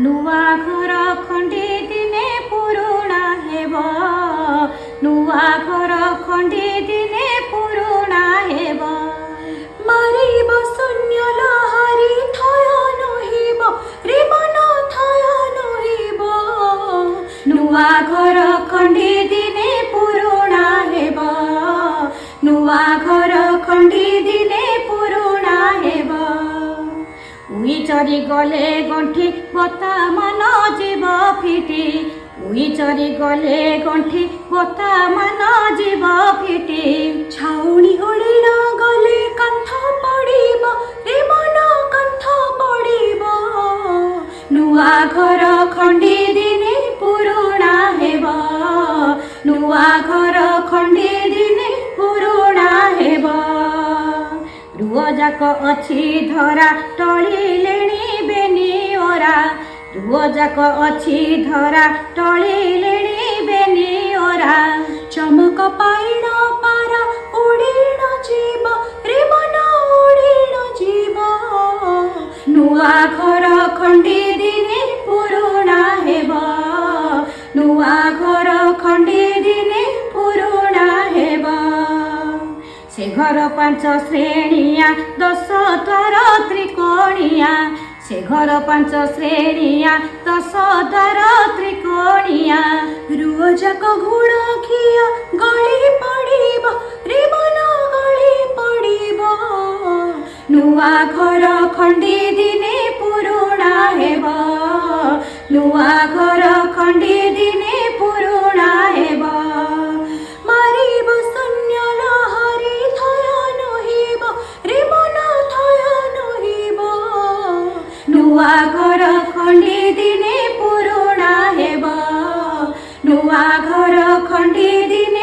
नुआ घर खंडी दिने पुरुणा हेब नुआ घर खंडी दिने पुरुणा हेब मारिब शून्य लहरी थय नहिब रे मन थय नहिब नुआ घर खंडी दिने पुरुणा हेब नुआ घर खंडी दिने पुरुणा हेब उई चरी गले गंठी बता मन जीव फिटी उई चरी गले गंठी बता मन जीव फिटी छाउणी उड़िन गले कंथ पड़िब रे मन कंथ पड़िब नुआ घर खंडी दिने पुरुणा हेब नुआ घर खंडी दिने पुरुणा हेब रुओ जाक अछि धरा टळिलेणी बेनिओरा रुओ जाक अछि धरा टळिलेणी बेनिओरा चमक पाइण पारा उड़िण जीव रे मन उड़िण जीव नुआ घर खंडी दिने पुरुणा हेब नुआ घर खंडी दिने पुरुणा हेब से घर 5 श्रेणिया 10 द्वार त्रिकोणिया से घर 5 श्रेणिया 10 द्वार त्रिकोणिया रुओ जाक गुण खिया गली पड़िब रे मन गली पड़िब नुआ घर खंडी दिने पुरुणा हेब नुआ घर खंडी दिने पुरुणा हेब मारिब शून्य लहरी थय नहिब रे मन थय नहिब नुआ घर खंडी दिने पुरुणा हेब नुआ घर खंडी दिने